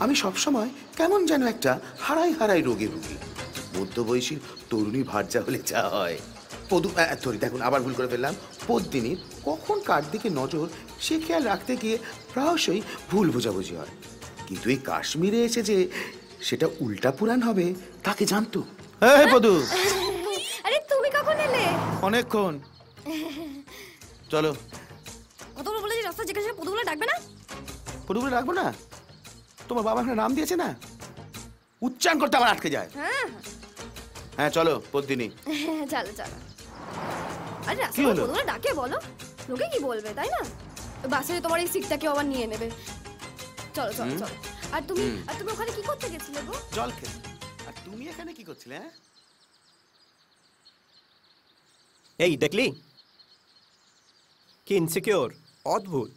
আমি সবসময় কেমন যেন একটা হারাই হারাই রোগে ভুগি। মধ্যবয়সীর তরুণী ভার্যা হলে যা হয়। দেখুন আবার ভুল করে ফেললাম। পদ্মিনীর কখন কার দিকে নজর সে খেয়াল রাখতে গিয়ে প্রায়শই ভুল বোঝাবুঝি হয়। কিন্তু এই কাশ্মীরে এসে যে সেটা উল্টা পুরাণ হবে তাকে জানতো। পদু, আরে তুমি কখন এলে? অনেকক্ষণ। চলো। কতবার বলেছি রাস্তা জিজ্ঞাসা পদুগুলো ডাকবে না? পদুগুলো ডাকবো না? তোমার বাবা একটা নাম দিয়েছে না, উচ্চারণ করতে আবার আটকে যায়। হ্যাঁ চলো পদ্মিনী। চলো চলো। আরে রাস্তা পদুগুলো ডাকে বলো, লোকে কি বলবে তাই না? বাসে তোমার এই সিটটা কেউ আবার নিয়ে নেবে। চলো চলো চলো। আর তুমি ওখানে কি করতে গেছিলে গো? জল খেতে। আর তুমি এখানে কি করছিলে? এই দেখলি কি ইনসিকিউর, অদ্ভুত।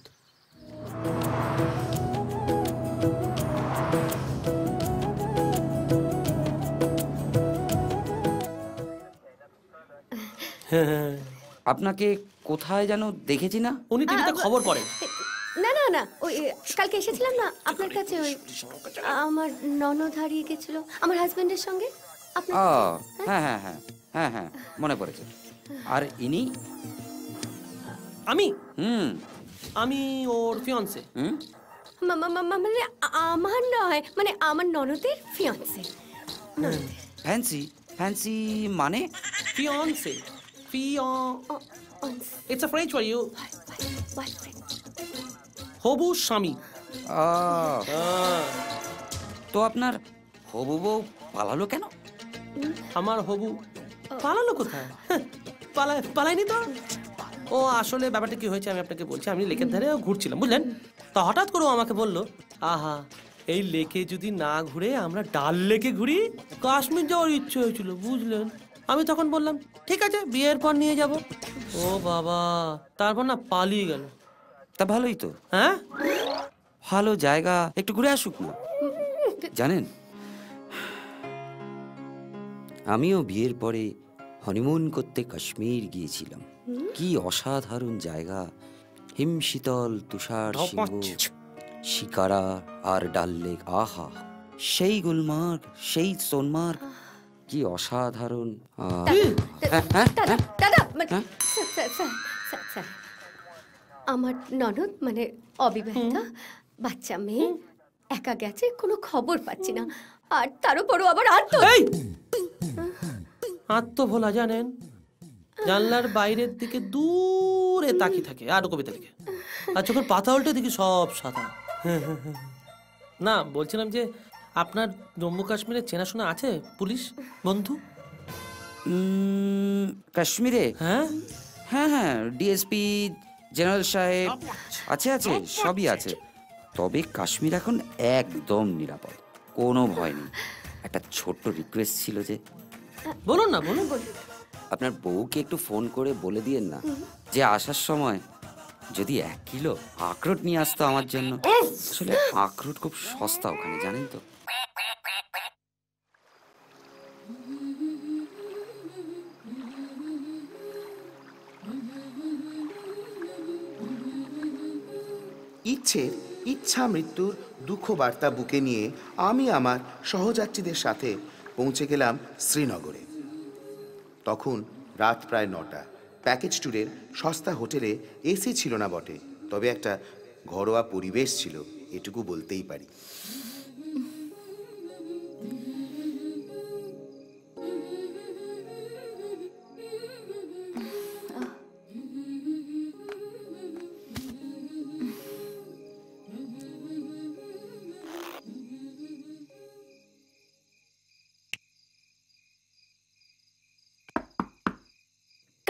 আপনাকে কোথায় যেন দেখেছি না? উনি টিভিতে খবর পড়েন। না না না, ওই কালকে এসেছিলাম না আপনার কাছে, ওই আমার ননদ হারিয়ে গেছিল আমার হাজবেন্ডের সঙ্গে। হ্যাঁ হ্যাঁ হ্যাঁ হ্যাঁ হ্যাঁ মনে পড়েছে। আর ইনি? আমি ওর ফিয়ান্সে। মানে আমার নয়, মানে আমার ননদের ফিয়ান্সে। ফ্যান্সি? ফ্যান্সি মানে? Fiancée. It's a French for you. হবু স্বামী। তো আপনার হবু বউ পালালো কেন? আমার হবু পালালো কোথায়? পালায়নি তো। ও আসলে ব্যাপারটা কি হয়েছে আমি আপনাকে বলছি। আমি লেকের ধারে ঘুরছিলাম, বুঝলেন? তা হঠাৎ করে আমাকে বললো, আহা এই লেকে যদি না ঘুরে আমরা ডাল লেকে ঘুরি, কাশ্মীর যাওয়ার ইচ্ছে হয়েছিল, বুঝলেন? আমি তখন বললাম ঠিক আছে, বিয়ের পর নিয়ে যাব। ও বাবা, তারপর না পালিয়ে গেল। তা ভালোই তো। হ্যাঁ, ভালো জায়গা, একটু ঘুরে আসুক না। জানেন, আমিও বিয়ের পরে হনিমুন করতে কাশ্মীর গিয়েছিলাম। কি অসাধারণ জায়গা! হিমশীতল তুষার সিংহ, শিকারা আর ডাল লেক। আহা, সেই গুলমার্গ, সেই সোনমার্গ, কি অসাধারণ! আমার ননদ মানে অবিবাহিতা, বাচ্চা মেয়ে, একা গেছে, কোনো খবর পাচ্ছি না। আর তার উপরও আবার আত্মভোলা, জানেন? জানলার বাইরের দিকে দূরে তাকিয়ে থাকে আর কবিতা লিখে, আর যখন পাতা উল্টে দেখি সব সাদা। না, বলছিলাম যে আপনার জম্মু কাশ্মীরে চেনাশোনা আছে পুলিশ বন্ধু? কাশ্মীরে? হ্যাঁ হ্যাঁ হ্যাঁ, ডিএসপি, জেনারেল সাহেব আছে, আছে, সবই আছে। তবে কাশ্মীর এখন একদম নিরাপদ, কোনো ভয় নেই। একটা ছোট্ট রিকোয়েস্ট ছিল যে। বলুন না, বলুন। আপনার বউকে একটু ফোন করে বলে দিয়েন না যে আসার সময় যদি 1 কিলো আখরোট নিয়ে আসতো আমার জন্য। আসলে আখরোট খুব সস্তা ওখানে, জানেন তো। ইচ্ছা মৃত্যুর দুঃখ বার্তা বুকে নিয়ে আমি আমার সহযাত্রীদের সাথে পৌঁছে গেলাম শ্রীনগরে। তখন রাত প্রায় 9টা। প্যাকেজ ট্যুরের সস্তা হোটেলে এসি ছিল না বটে, তবে একটা ঘরোয়া পরিবেশ ছিল, এটুকু বলতেই পারি।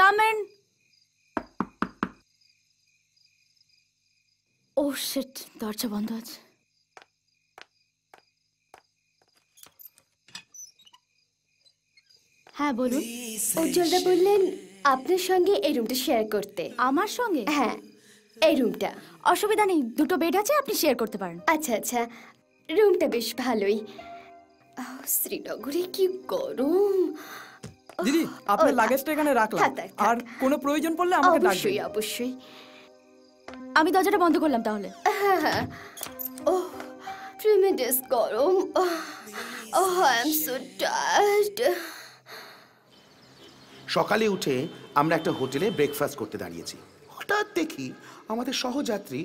Come in. Oh shit, দরজা বন্ধ আছে। হ্যাঁ বলুন। উজ্জ্বলদা বললেন আপনার সঙ্গে এই রুমটা শেয়ার করতে। আমার সঙ্গে? হ্যাঁ, এই রুমটা। অসুবিধা নেই, 2টো বেড আছে, আপনি শেয়ার করতে পারেন। আচ্ছা আচ্ছা, রুমটা বেশ ভালোই। শ্রীনগরে কি গরম। দিদি, আপনার লাগেজটা এখানে রাখলাম, আর কোনো প্রয়োজন পড়লে আমাকে ডাকবেন। অবশ্যই অবশ্যই। আমি দরজাটা বন্ধ করলাম তাহলে। হ্যাঁ হ্যাঁ। ও ট্রিমেন্ডাস গরম। I am so tired. সকালে উঠে আমরা একটা হোটেলে ব্রেকফাস্ট করতে দাঁড়িয়েছি। হঠাৎ দেখি আমাদের সহযাত্রী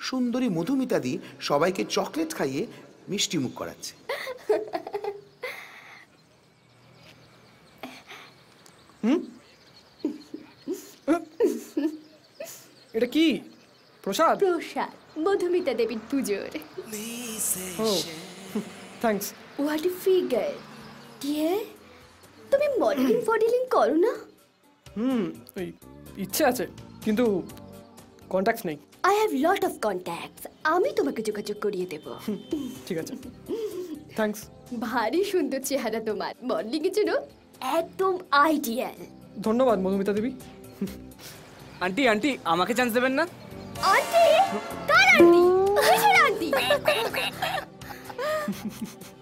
সুন্দরী মধুমিতাদি সবাইকে চকলেট খাইয়ে মিষ্টি মুখ করাচ্ছে। এটা কি প্রসাদ? প্রসাদ মধুমিতা দেবীর পুজোর। Oh thanks. What a figure dear. তুমি মডেলিং করো না? ওই ইচ্ছে আছে কিন্তু কন্ট্যাক্টস নেই। I have lot of contacts. আমি তোমাকে যোগাযোগ করিয়ে দেব। ঠিক আছে, থ্যাঙ্কস। ভারী সুন্দর চেহারা তোমার, মডেলিং এর জন্য একদম আইডিয়াল। ধন্যবাদ মধুমিতা দেবী। আন্টি আন্টি আমাকে চান্স দেবেন না? আন্টি? কার আন্টি? কিসের আন্টি?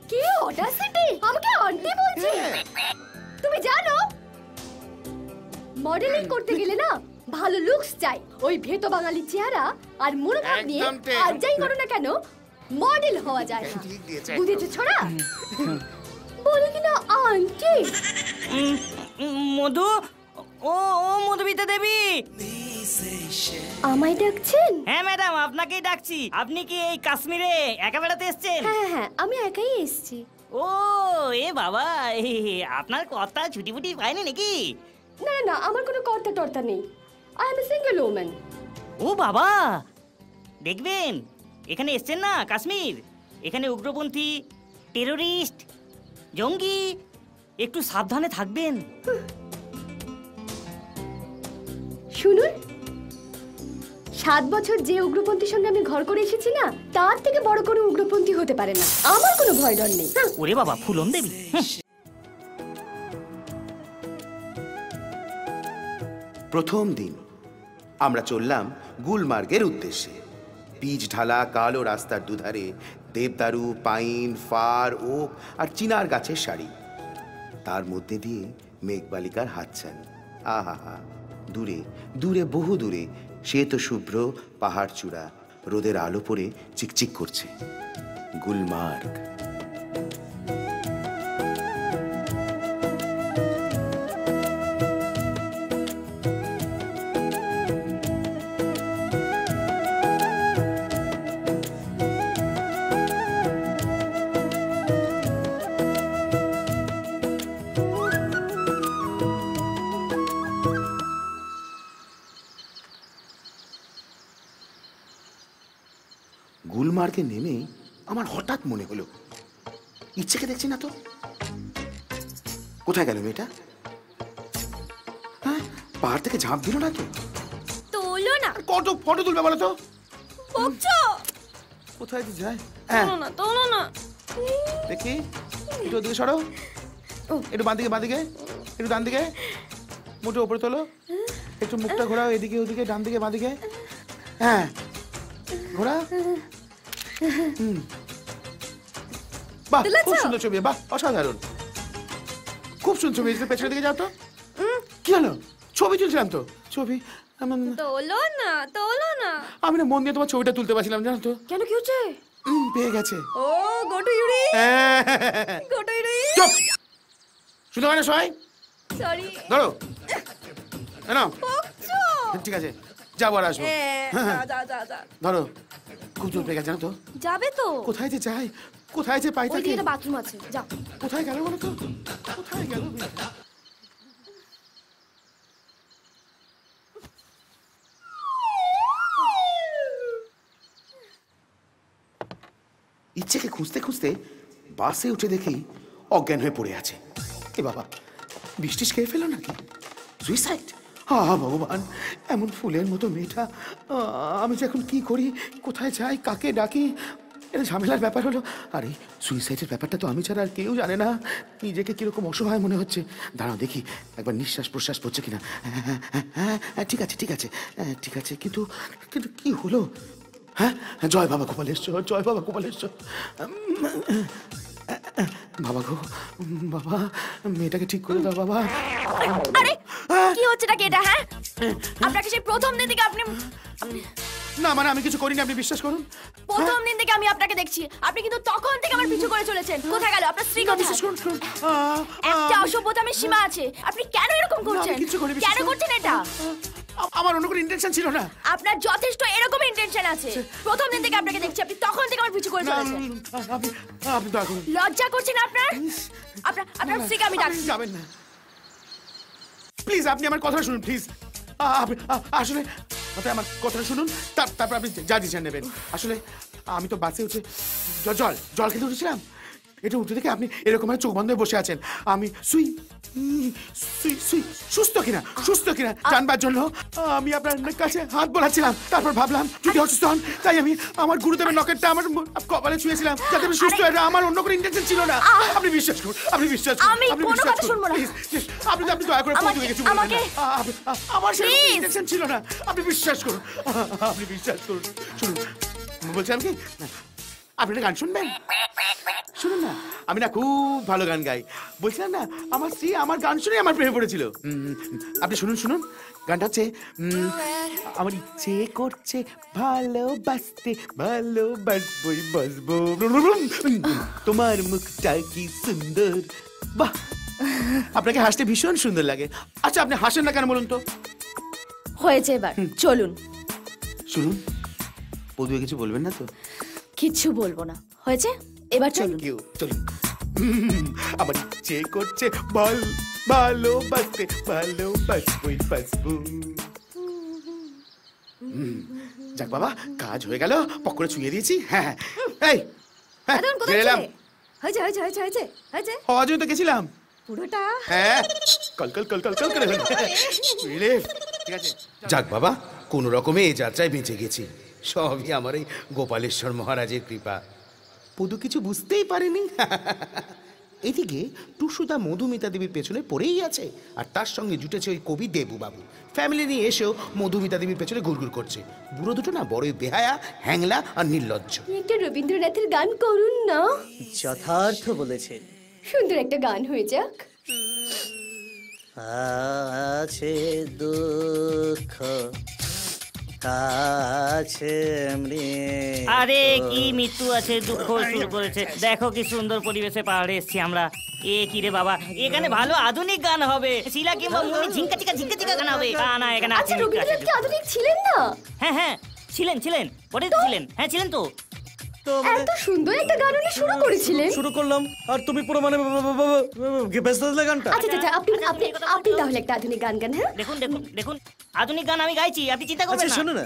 কি অডাসিটি, আমাকে আন্টি বলছে? তুমি জানো মডেলিং করতে গেলে না ভালো লুকস চাই। ওই ভেতো বাঙালি চেহারা আর মনোভাব নিয়ে একদম ঠিক। আর যাই করো না কেন মডেল হওয়া যায় না। ঠিক দিয়েছে, বুঝেছো ছোড়া? বলে কিনা আন্টি। মধু, ও ও মধুমিতা দেবী। আমায় ডাকছেন? হ্যাঁ ম্যাডাম, আপনাকেই ডাকছি। আপনি কি এই কাশ্মীরে একা বেড়াতে এসেছেন? হ্যাঁ হ্যাঁ, আমি একাই এসেছি। ও এ বাবা, আপনার কথা ছুটি ফুটি পায়নি নাকি? না না না, আমার কোনো কর্তা টর্তা নেই। I am a single woman. ও বাবা, দেখবেন এখানে এসছেন না কাশ্মীর, এখানে উগ্রপন্থী, টেরোরিস্ট, জঙ্গি, একটু সাবধানে থাকবেন। শুনুন, 7 বছর যে উগ্রপন্থীর সঙ্গে আমি ঘর করে এসেছি না, তার থেকে বড় কোনো উগ্রপন্থী হতে পারে না। আমার কোনো ভয় ডর নেই। ওরে বাবা, ফুলন দেবী। প্রথম দিন আমরা চললাম গুলমার্গের উদ্দেশ্যে। পিচ ঢালা কালো রাস্তার দুধারে দেবদারু, পাইন, ফার, ওক আর চিনার গাছের সারি। তার মধ্যে দিয়ে মেঘবালিকার হাতছানি। আহা হা, দূরে দূরে বহু দূরে শ্বেত শুভ্র পাহাড় চূড়া রোদের আলো পড়ে চিকচিক করছে। গুলমার্গ। গুলমার্গে নেমে আমার হঠাৎ মনে হলো, ইচ্ছেকে দেখছি না তো। কোথায় গেল মেয়েটা? হ্যাঁ, পাহাড় থেকে ঝাঁপ দিল না তো? তোলো না। কত ফটো তুলবে বলো তো? বকছো? কোথায় যে যায়? হ্যাঁ, তোলো না। দেখি একটু ওদিকে সরো, একটু বাঁদিকে বাঁদিকে, একটু ডান দিকে, মুঠো উপরে তোলো, একটু মুখটা ঘোরাও এদিকে ওদিকে, ডান দিকে বাঁদিকে। হ্যাঁ, ঘোরা। বাহ, খুব সুন্দর ছবি, বাহ, অসাধারণ, খুব সুন্দর ছবি। পেছনের দিকে যাও তো। কি হলো? ছবি তুলছিলাম তো। ছবি তোলো না, তোলো না। আমি না মন দিয়ে তোমার ছবিটা তুলতে পারছিলাম, জানো তো। কেন, কি হচ্ছে? পেয়ে গেছে। ও গোটু ইউরি, হ্যাঁ। Goto Yuri. চুপ, শুধু হয় না সবাই। সরি। ধরো, নাও। বকছো? ঠিক আছে, যাবো আর আসবো। যা। ধরো, খুব জোর পেয়ে গেছে, জানো তো। যাবে তো? কোথায় যে যাই, কোথায় যে পাই ওই তাকে। দিকে একটা বাথরুম আছে, যা। কোথায় গেল বলো তো, কোথায় গেল? ইচ্ছেকে খুঁজতে খুঁজতে বাসে উঠে দেখি অজ্ঞান হয়ে পড়ে আছে। এ বাবা, বৃষ্টিস খেয়ে ফেলো নাকি? সুইসাইড? ভগবান, এমন ফুলের মতো মেয়েটা, আমি যে এখন কি করি, কোথায় যাই, কাকে ডাকি? এটা ঝামেলার ব্যাপার হলো। আরে সুইসাইডের ব্যাপারটা তো আমি ছাড়া আর কেউ জানে না। নিজেকে কিরকম অসহায় মনে হচ্ছে। দাঁড়াও দেখি একবার নিঃশ্বাস প্রশ্বাস পড়ছে কিনা। হ্যাঁ, ঠিক আছে ঠিক আছে, ঠিক আছে, কিন্তু কিন্তু কি হলো? হ্যাঁ, জয় বাবা গোপালেশ্বর, জয় বাবা গোপালেশ্বর। বাবা গো, বাবা, মেয়েটাকে ঠিক করে দাও বাবা। আরে কি হচ্ছে নাকি এটা? হ্যাঁ, আপনাকে সেই প্রথম দিন থেকে আপনি না মানে আমি কিছু করিনি, আপনি বিশ্বাস করুন। প্রথম দিন থেকে আমি আপনাকে দেখছি, আপনি কিন্তু তখন থেকে আমার পিছু করে চলেছেন। কোথায় গেল আপনার স্ত্রী? না, বিশ্বাস করুন, শুনুন। একটা অসভ্যতামের সীমা আছে। আপনি কেন এরকম করছেন? আমি কিচ্ছু করিনি, কেন বিশ্বাস করছেন এটা? আমার অন্য কোনো ইন্টেনশন ছিল না। আপনার যথেষ্ট এরকম ইন্টেনশন আছে। প্রথম দিন থেকে আপনাকে দেখছি, আপনি তখন থেকে আমার পিছু করে না, চলেছেন। আপনি দয়া করুন। লজ্জা করছেন আপনার? আপনার স্ত্রীকে আমি ডাকছি। আপনি যাবেন না প্লিজ, আপনি আমার কথাটা শুনুন প্লিজ। আসলে আপনি আমার কথাটা শুনুন, তারপর আপনি যা ডিসিশন নেবেন। আসলে আমি তো বাসে উঠে জল খেতে উঠেছিলাম, এটা উঠে দেখে আপনি এরকম চোখ বন্ধ হয়ে বসে আছেন। আমি সুস্থ কিনা জানবার জন্য আমি আপনার কাছে হাত বোলাচ্ছিলাম। তারপর ভাবলাম যদি অসুস্থ হন, তাই আমি আমার গুরুদেবের নকেটটা আমার কপালে ছুঁয়েছিলাম যাতে আমি সুস্থ হয়ে যাই। আমার অন্য কোনো ইন্টেনশন ছিল না। আপনি বিশ্বাস করুন, আপনি বিশ্বাস করুন, আমি কোনো কথা শুনবো না। আপনি দয়া করে বন্ধুকে কিছু বলবেন না। আমার সেরকম ইন্টেনশন ছিল না, আপনি বিশ্বাস করুন, শুনুন বলছিলাম কি, আপনি একটা গান শুনবেন? শুনুন না, আমি না খুব ভালো গান গাই। বলছিলাম না, আমার স্ত্রী আমার গান শুনে আমার প্রেমে পড়েছিল। আপনি শুনুন, গানটা হচ্ছে আমার ইচ্ছে করছে ভালোবাসবই বাসবো, তোমার মুখটা কি সুন্দর। বাহ, আপনাকে হাসতে ভীষণ সুন্দর লাগে। আচ্ছা আপনি হাসেন না কেন বলুন তো? হয়েছে, এবার চলুন। শুনুন, পদুয়ে কিছু বলবেন না তো? কিচ্ছু বলবো না। হয়েছে, এবার চলুন। চলুন। আমার ইচ্ছে করছে ভালোবাসবই বাসবো। যাক বাবা, কাজ হয়ে গেল, পকড়ে ছুঁয়ে দিয়েছি। হ্যাঁ এই গেলাম, হওয়ার জন্য তো গেছিলাম পুরোটা। হ্যাঁ, কল করে হলো। ঠিক আছে, যাক বাবা, কোন রকমে এই যাত্রায় বেঁচে গেছি। সবই আমার এই গোপালেশ্বর মহারাজের কৃপা। পদু কিছু বুঝতেই পারেনি। এদিকে টুসুদা মধুমিতা দেবীর পেছনে পড়েই আছে, আর তার সঙ্গে জুটেছে ওই কবি দেবু বাবু। ফ্যামিলি নিয়ে এসেও মধুমিতা দেবীর পেছনে ঘুরঘুর করছে। বুড়ো দুটো না বড়ই বেহায়া, হ্যাংলা আর নির্লজ্জ। একটা রবীন্দ্রনাথের গান করুন না। যথার্থ বলেছে। সুন্দর একটা গান হয়ে যাক। আছে দুঃখ কাছে আরে কি মৃত্যু আছে, দুঃখ শুরু করেছে। দেখো কি সুন্দর পরিবেশে পাহাড়ে এসেছি আমরা। এ কি রে বাবা, এখানে ভালো আধুনিক গান হবে। শিলা কিংবা মুনি ঝিঙ্কা চিকা গান হবে। না এখানে আছে। আচ্ছা, রবীন্দ্রনাথ কি আধুনিক ছিলেন না? হ্যাঁ ছিলেন ওটাই ছিলেন। হ্যাঁ ছিলেন তো। এত সুন্দর একটা গান উনি শুরু করেছিলেন। শুরু করলাম আর তুমি পুরো মানে ব্যস্ত দিলে গানটা। আচ্ছা, আপনি তাহলে একটা আধুনিক গান গান। হ্যাঁ, দেখুন আধুনিক গান আমি গাইছি, আপনি চিন্তা করবেন আচ্ছা না। শোনো না,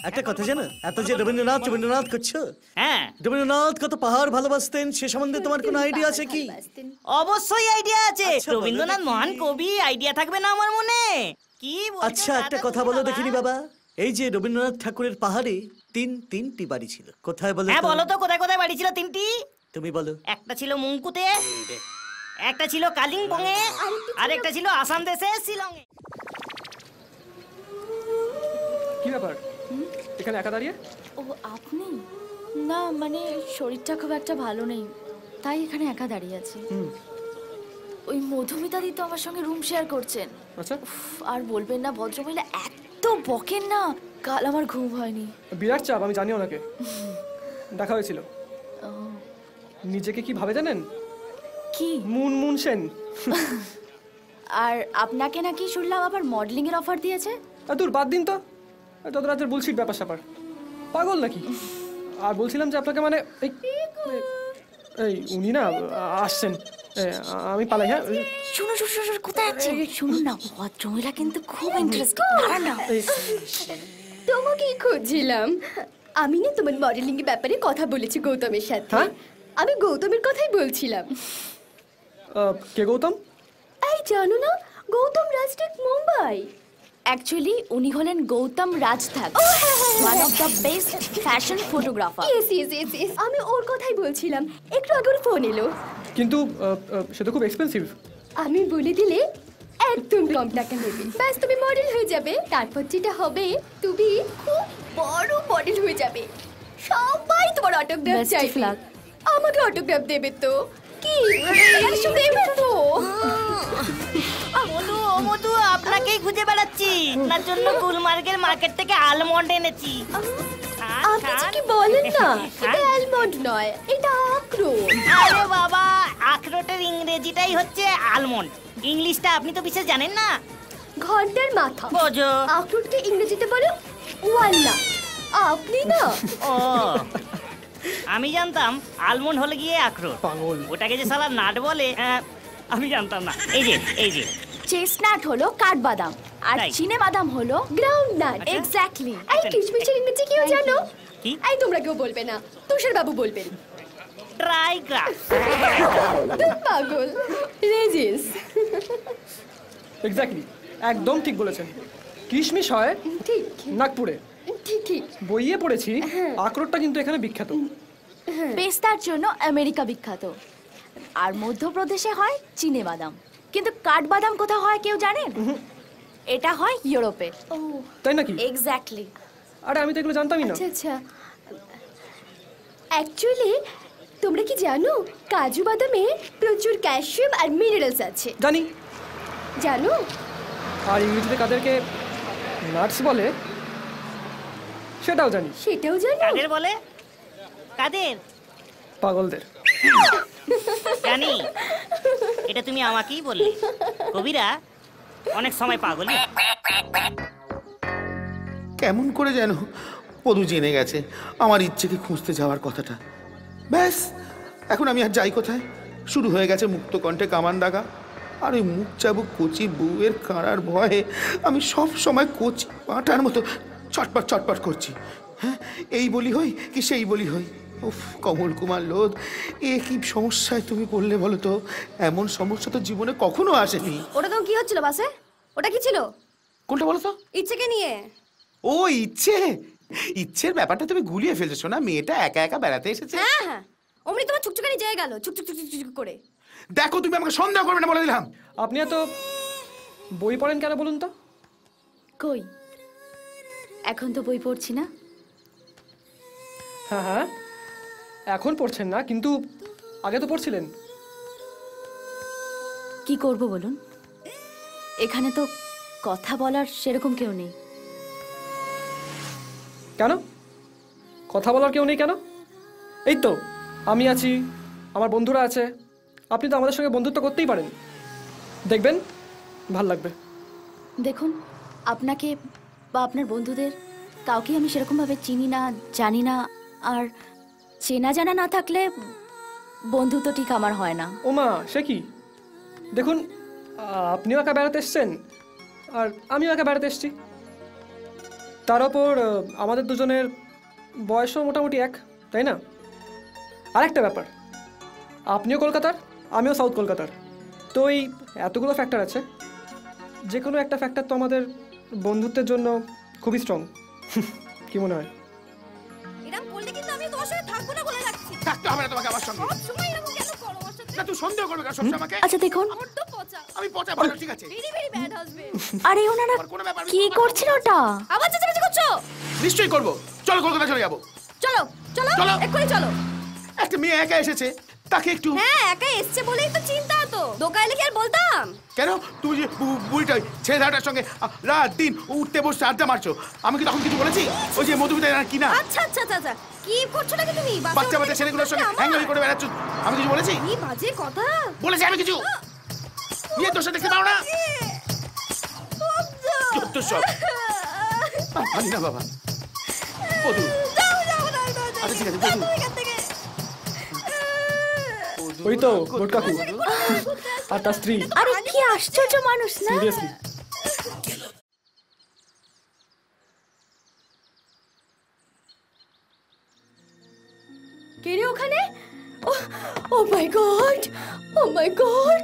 একটা কথা জানো, এত যে রবীন্দ্রনাথ করছো, হ্যাঁ রবীন্দ্রনাথ কত পাহাড় ভালোবাসতেন সে সম্বন্ধে তোমার কোনো আইডিয়া আছে কি? অবশ্যই আইডিয়া আছে। আচ্ছা, বলো রবীন্দ্রনাথ দেখি। মহান কবি, আইডিয়া থাকবে না আমার মনে? কি বলছো আচ্ছা একটা দাদা কথা তুমি বলো বাবা? দেখিনি বাবা, এই যে রবীন্দ্রনাথ ঠাকুরের পাহাড়ে তিনটি বাড়ি ছিল, কোথায় বলো? হ্যাঁ বলো তো, কোথায় বাড়ি ছিল তিনটি? তুমি বলো। একটা ছিল মুঙ্কুতে, একটা ছিল কালিম্পং এ, আর একটা ছিল আসাম দেশে শিলং এ। কি ব্যাপার এখানে একা দাঁড়িয়ে? ও আপনি? না মানে শরীরটা খুব একটা ভালো নেই, তাই এখানে একা দাঁড়িয়ে আছি। ওই মধুমিতা দি তো আমার সঙ্গে রুম শেয়ার করছেন। আচ্ছা, উফ, আর বলবেন না, ভদ্রমহিলা এত বকেন না, কাল আমার ঘুম হয়নি। বিরাট চাপ, আমি জানি ওনাকে, দেখা হয়েছিল। নিজেকে কি ভাবে জানেন? কি? মুন সেন। আর আপনাকে নাকি শুনলাম আবার মডেলিং এর অফার দিয়েছে। দূর বাদ দিন তো, যত রাতের বুলশিট ব্যাপার স্যাপার, পাগল নাকি? আর বলছিলাম যে আপনাকে মানে এই উনি না আসছেন, আমি পালাই। হ্যাঁ শুনো কোথায় আছেন? শুনুন না, ভদ্রমহিলা কিন্তু খুব ইন্টারেস্টিং। দাঁড়ান না, তোমাকেই খুঁজছিলাম। আমি না তোমার মডেলিং এর ব্যাপারে কথা বলেছি গৌতমের সাথে। হ্যাঁ? আমি গৌতমের কথাই বলছিলাম। কে গৌতম? এই জানো না, গৌতম রাজটেক মুম্বাই। অ্যাকচুয়ালি উনি হলেন Gautam Rajadhyaksha, one of the best fashion photographer. Yes, আমি ওর কথাই বলছিলাম। একটু আগে ওর ফোন এলো। কিন্তু সে তো খুব এক্সপেন্সিভ। আমি বলে দিলে একদম কম টাকা নেবে, ব্যাস তুমি মডেল হয়ে যাবে। তারপর যেটা হবে, তুমি খুব বড় মডেল হয়ে যাবে, সবাই তোমার অটোগ্রাফ Best of চাইবে। luck. আমাকে অটোগ্রাফ দেবে তো? কি প্রেমের তো মধু ও মধু আপনাকেই খুঁজে বেড়াচ্ছি। আপনার জন্য গুলমার্গের মার্কেট থেকে আলমন্ড এনেছি। আপনি যে কি বলেন না, এটা অ্যালমন্ড নয়, এটা আখরোট। আরে বাবা, আখরোটের ইংরেজিটাই হচ্ছে আলমন্ড, ইংলিশটা আপনি তো বিশেষ জানেন না। ঘন্টার মাথা, বোঝো। আখরোটকে ইংরেজিতে বলে ওয়ালনাট। আপনি না ও, আমি জানতাম আলমন্ড হলে গিয়ে আখরোট, পাগল। ওটাকে যে সালা নাট বলে আমি জানতাম না। এই যে চেস্টনাট হলো কাঠবাদাম আর তাই। চীনে বাদাম হলো গ্রাউন্ড নাট। আচ্ছা। এক্স্যাক্টলি। এই কিশমিশের ইংরেজি কেউ জানো? কি? এই তোমরা কেউ বলবে না, তুষার বাবু বলবেন। ট্রাই গ্রাস। পাগল রেজিস। এক্স্যাক্টলি, একদম ঠিক বলেছেন। কিশমিশ হয় ঠিক নাগপুরে, ঠিক ঠিক। বইয়ে পড়েছি। আখরোটটা কিন্তু এখানে বিখ্যাত। পেস্তার জন্য আমেরিকা বিখ্যাত, আর মধ্যপ্রদেশে হয় চীনে বাদাম। কিন্তু কাঠবাদাম কোথায় হয় কেউ জানেন? এটা হয় ইউরোপে। ও তাই নাকি? এক্স্যাক্টলি। আরে আমি তো এগুলো জানতামই না। আচ্ছা আচ্ছা। অ্যাকচুয়ালি তোমরা কি জানো কাজু বাদামে প্রচুর ক্যালসিয়াম আর মিনারেলস আছে? জানি। জানো? আর ইংরেজিতে কাদেরকে নাটস বলে সেটাও জানি। সেটাও জানো? কাদের বলে? কাদের? পাগলদের। জানি, এটা তুমি আমাকেই বললে। কবিরা অনেক সময় পাগল। কেমন করে যেন পদু জেনে গেছে আমার ইচ্ছেকে খুঁজতে যাওয়ার কথাটা। ব্যাস, এখন আমি আর যাই কোথায়? শুরু হয়ে গেছে মুক্ত কণ্ঠে কামান দাগা। আর ওই মুখ চাবুক কচি বউয়ের কাঁড়ার ভয়ে আমি সব সময় কচি পাঁটার মতো চটপট চটপট করছি। হ্যাঁ, এই বলি হই কি সেই বলি হই। উফ, কমল কুমার লোধ, এ কি সমস্যায় তুমি পড়লে বলো তো? এমন সমস্যা তো জীবনে কখনো আসেনি। ওটা তো কি হচ্ছিল বাসে? ওটা কি ছিল? কোনটা বলো তো? ইচ্ছেকে নিয়ে। ও ইচ্ছে, ইচ্ছের ব্যাপারটা তুমি গুলিয়ে ফেলেছো না? মেয়েটা একা একা বেড়াতে এসেছে। হ্যাঁ হ্যাঁ, অমনি তোমার চুকচুকানি যেয়ে গেল, চুক চুক চুক চুক চুক করে। দেখো, তুমি আমাকে সন্দেহ করবে না বলে দিলাম। আপনি এত বই পড়েন কেন বলুন তো? কই, এখন তো বই পড়ছি না। হ্যাঁ হ্যাঁ, এখন পড়ছেন না, কিন্তু আগে তো পড়ছিলেন। কি করব বলুন, এখানে তো কথা বলার সেরকম কেউ নেই। কেন কথা বলার কেউ নেই কেন? এই তো আমি আছি, আমার বন্ধুরা আছে। আপনি তো আমাদের সঙ্গে বন্ধুত্ব করতেই পারেন, দেখবেন ভাল লাগবে। দেখুন, আপনাকে বা আপনার বন্ধুদের কাউকে আমি সেরকমভাবে চিনি না, জানি না। আর চেনা জানা না থাকলে বন্ধুত্ব ঠিক আমার হয় না। ওমা, সে কি? দেখুন, আপনিও একা বেড়াতে এসছেন আর আমিও একা বেড়াতে এসছি। তার ওপর আমাদের দুজনের বয়সও মোটামুটি এক, তাই না? আরেকটা ব্যাপার, আপনিও কলকাতার, আমিও সাউথ কলকাতার। তো এই এতগুলো ফ্যাক্টর আছে, যে কোনো একটা ফ্যাক্টর তো আমাদের বন্ধুত্বের জন্য খুবই স্ট্রং। কি মনে হয়? এরকম করলে কিন্তু আমি তোমার সাথে থাকবো না বলে রাখছি। থাকতে হবে না তোমাকে আমার সঙ্গে। সব সময় এরকম কেন করো আমার সাথে? না, তুই সন্দেহ করবে কেন সবসময় আমাকে? আচ্ছা দেখুন, আমার তো পচা, আমি পচা ভালো, ঠিক আছে। Very very bad husband. আরে ওনারা আমার কোনো ব্যাপার, আমি কি তোমার করছেন ওটা? আবার চেঁচামেচি করছো? নিশ্চয়ই করবো। চলো কলকাতা চলে যাবো। চলো চলো চলো। এক্ষুনি চলো। একটা মেয়ে একা এসেছে, তাকে একটু। হ্যাঁ, একা এসছে বলেই তো চিন্তা। তো দোকানে কি আর বলতাম? কেন তুমি যে বুড়িটা ছেলেটার সঙ্গে রাত দিন উঠতে বসতে আড্ডা মারছো, আমি কি তখন কিছু বলেছি? ওই যে মধুমিতা কি না, আচ্ছা আচ্ছা আচ্ছা আচ্ছা, কি করছো নাকি তুমি? বাচ্চা বাচ্চা ছেলেগুলোর সঙ্গে হ্যাঙ্গামি করে বেড়াচ্ছ, আমি কিছু বলেছি? কি বাজে কথা বলেছি আমি কিছু? বিয়ে তোর সাথে দেখতে পাও না? চোদ্দ সব পারি না বাবা। বধু, আচ্ছা ঠিক আছে বধু। ওই তো গোট কাকু আর তার স্ত্রী। আরে কি আশ্চর্য মানুষ না? সিরিয়াসলি। কে রে ওখানে? ও মাই গড, ও মাই গড।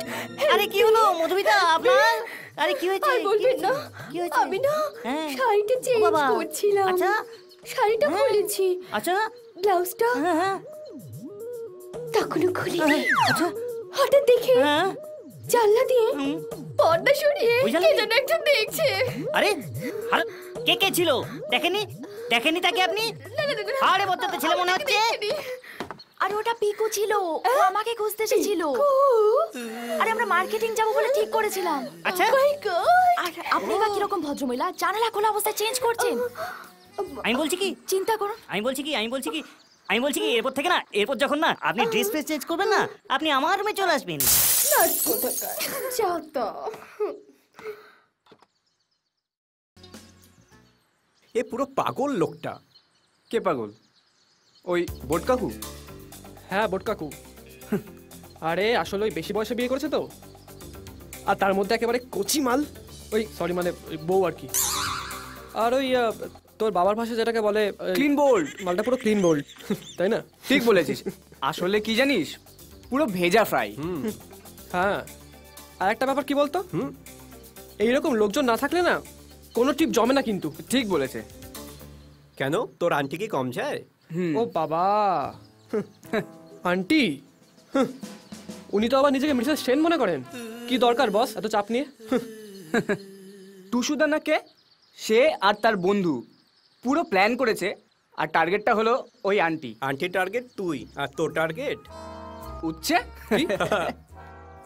আরে কি হলো মধুমিতা আপনার? আরে কি হয়েছে? আর বলবেন না, কি হয়েছে? আমি না হ্যাঁ। শাড়িটা চেঞ্জ বাবা। করছিলাম। আচ্ছা। শাড়িটা হ্যাঁ। খুলেছি, আচ্ছা। ব্লাউজটা হ্যাঁ হ্যাঁ তখনও খুলি। আচ্ছা। হঠাৎ দেখে হ্যাঁ। জানলা দিয়ে পর্দা সরিয়ে ওই জানলা কে দিয়ে? যেন একজন দেখছে। আরে আরে কে কে ছিল? দেখেনি তাকে আপনি? না, না, না, না, আরে বলতে ছেলে মনে হচ্ছে। দেখিনি। আরে ওটা পিকু ছিল, ও আমাকে খুঁজতে এসেছিল। আরে আমরা মার্কেটিং যাবো বলে ঠিক করেছিলাম। আচ্ছা আর আপনি বা কিরকম ভদ্রমহিলা জানালা খোলা অবস্থায় চেঞ্জ করছেন? আমি বলছি কি চিন্তা করুন। আমি বলছি কি এরপর থেকে না, এরপর যখন না আপনি ড্রেস ফ্রেস চেঞ্জ করবেন না, আপনি আমার রুমে চলে আসবেন। যত এ পুরো পাগল লোকটা। কে পাগল? ওই বোট কাকু? হ্যাঁ বোট কাকু। আরে আসলে ওই বেশি বয়সে বিয়ে করেছে তো, আর তার মধ্যে একেবারে কচি মাল, ওই সরি মানে ওই বউ আর কি। আর ওই তোর বাবার ভাষা যেটাকে বলে ক্লিন বোল্ড। মালটা পুরো ক্লিন বোল্ড, তাই না? ঠিক বলেছিস। আসলে কি জানিস, পুরো ভেজা ফ্রাই। হ্যাঁ, আর একটা ব্যাপার কি বলতো, এইরকম লোকজন না থাকলে না কোনো টিপ জমে না কিন্তু। ঠিক বলেছে। কেন, তোর আন্টি কি কম যায়? ও বাবা, আন্টি, উনি তো আবার নিজেকে মিসেস সেন মনে করেন। কি দরকার বস এত চাপ নিয়ে? টুসুদা না কে, সে আর তার বন্ধু পুরো প্ল্যান করেছে, আর টার্গেটটা হলো ওই আন্টি। আন্টি টার্গেট তুই, আর তোর টার্গেট উচ্ছে। কি?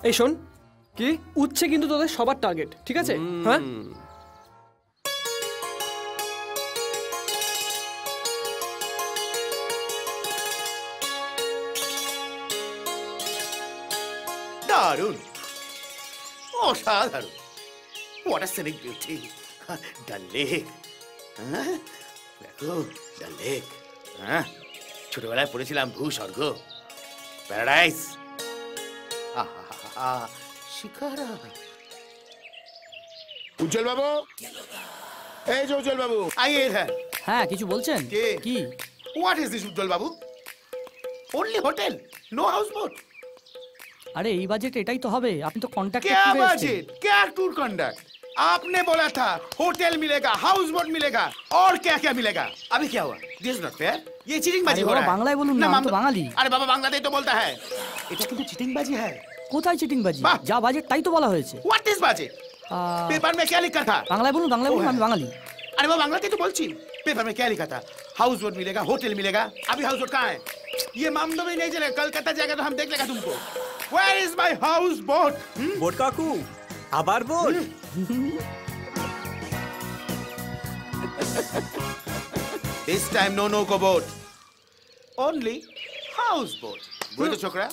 এই শোন, কি উচ্ছে কিন্তু তোদের সবার টার্গেট, ঠিক আছে? হ্যাঁ, দারুণ, অসাধারণ। What a scenic beauty. ডাল লেক, হ্যাঁ দেখো ডাল লেক। হ্যাঁ, ছোটবেলায় পড়েছিলাম ভূস্বর্গ, প্যারাডাইস। আহা, শিকারা। উজ্জ্বল বাবু, এই যে উজ্জ্বল বাবু, আইয়ে হ্যাঁ। হ্যাঁ কিছু বলছেন? কে? কি? হোয়াট ইজ দিস উজ্জ্বল বাবু? Only hotel, no house boat. আরে এই বাজেট এটাই তো হবে, আপনি তো কন্ট্যাক্ট क्या बजट, क्या टूर कंडक्ट? आपने बोला था होटल मिलेगा, हाउस बोट मिलेगा, और क्या क्या मिलेगा? अभी क्या हुआ? This is not fair. ये चीटिंगबाजी हो रहा है। বাংলায় বলুন না, আমি তো বাঙালি। अरे बाबा बांग्लादेश तो बोलता है। এটা কিন্তু চিটিংবাজি है। কোথায় চিটিংবাজি? বাহ। যা বাজেট তাই তো বলা হয়েছে। What is budget? पेपर में क्या लिखा था? বাংলায় বলুন, আমি বাঙালি। अरे वो बांग्लादेश तो बोलची। पेपर में क्या लिखा था? हाउस बोट मिलेगा, होटल मिलेगा। अभी हाउस बोट कहाँ है? ये मामलो में नहीं चलेगा, कलकत्ता जाएगा तो हम देख लेगा तुमको। Where is my house boat? Boat কাকু, আবার boat? This time no go boat. Only house boat. Boy to chokra.